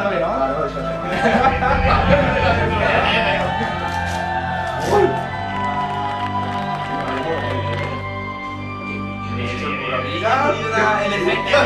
sabe, ¿no? El efecto.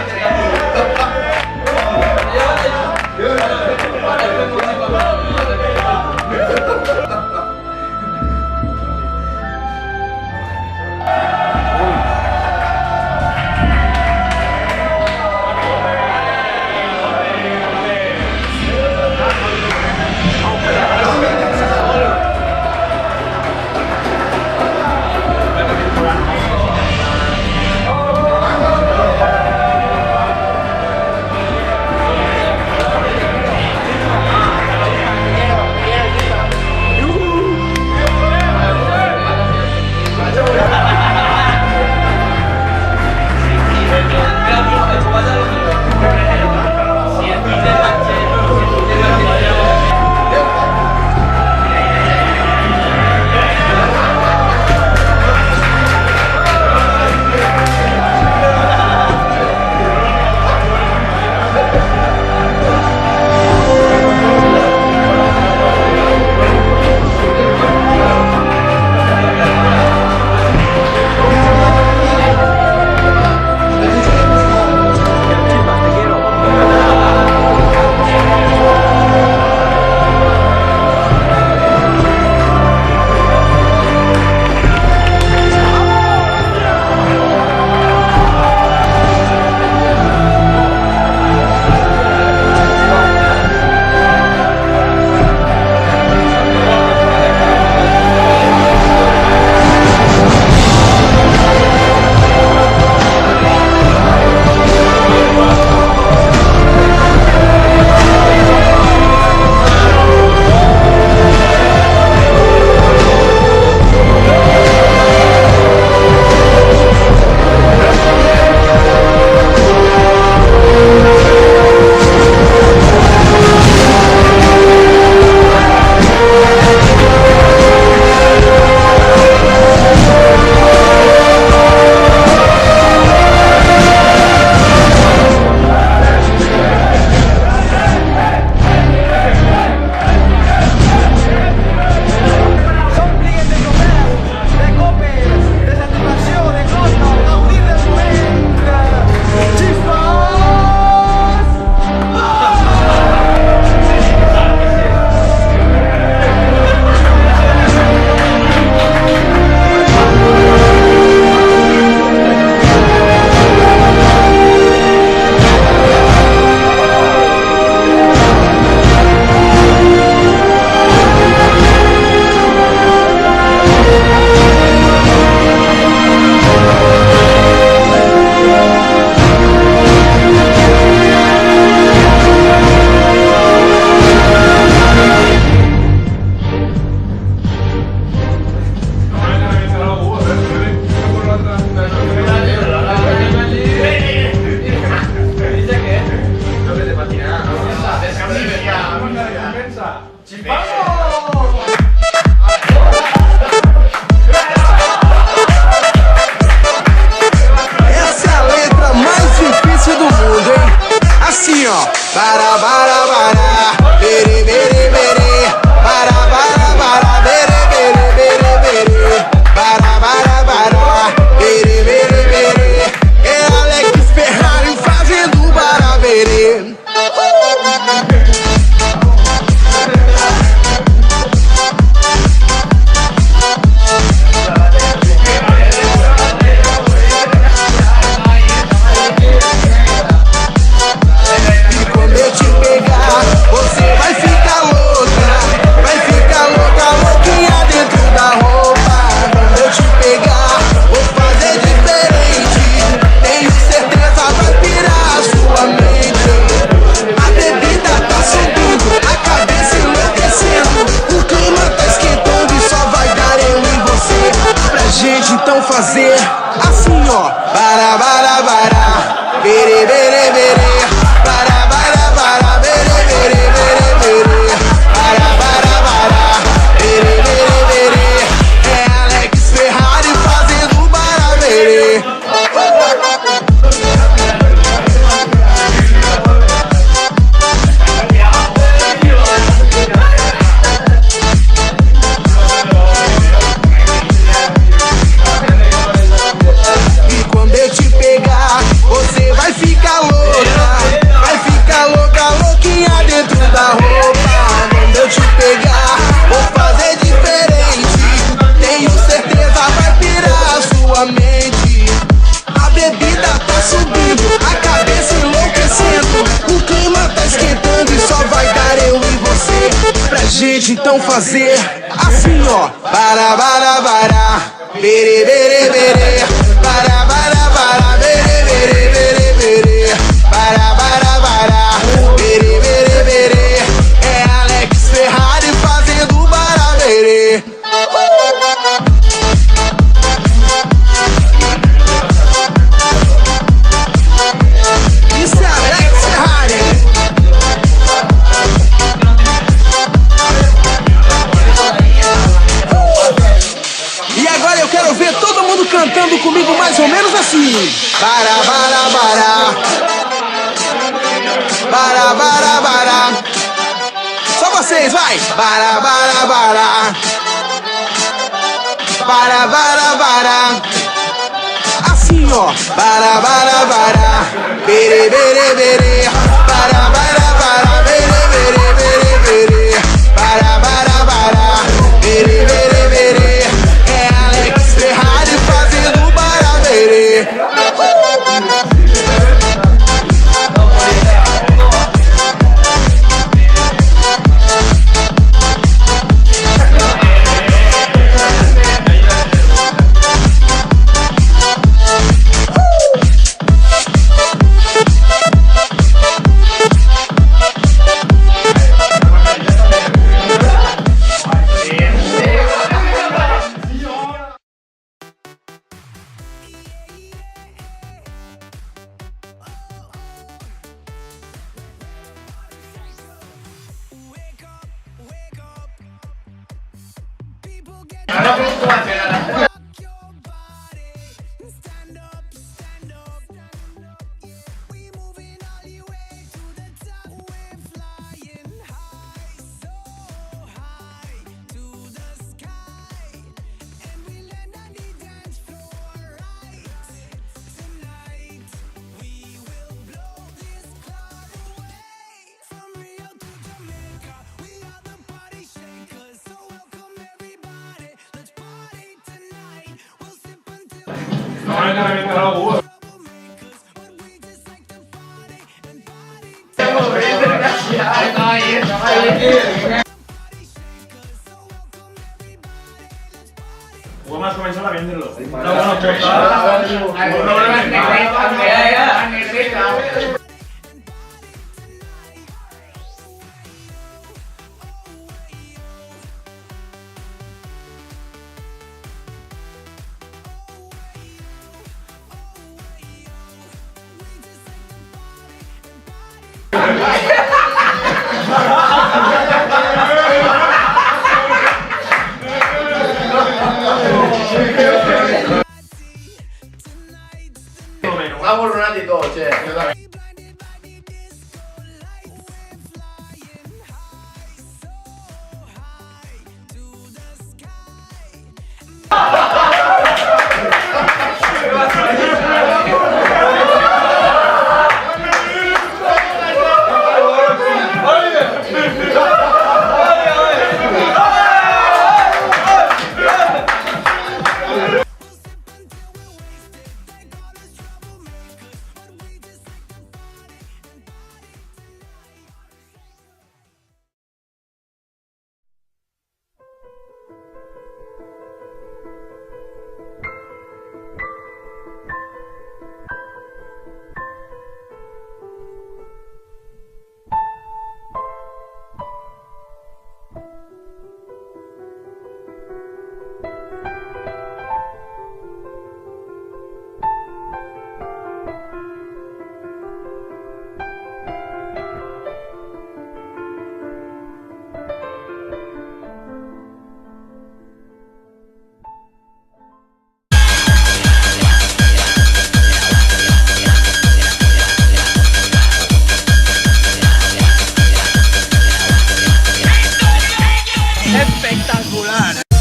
subindo, a cabeça enlouquecendo. O clima tá esquentando e só vai dar eu e você pra gente então fazer assim, ó. Bara, bara, bara, bere, bere, bere. Bara, bara, bara, bere, bere, bere, bere. Bara, bara, bara, bere, bere, bere. É Alex Ferrari fazendo barabere. Isso é Alex Ferrari. E agora eu quero ver todo mundo cantando comigo mais ou menos assim. Bara, bara, bara. Bara, bara, bara. Só vocês, vai. Bara, bara, bara. Bara, bara, bara. Assim, ó. Bara, bara, bara. Bere, bere, bere. Bara, bara, bara. Bere, bere, bere, bere. Bara, bara, bara. Bere, bere, bere. É Alex Ferrari fazendo barabere. Vamos a comenzar a venderlo. No, bueno, el problema es que Vamos un ratito, che. Espectacular.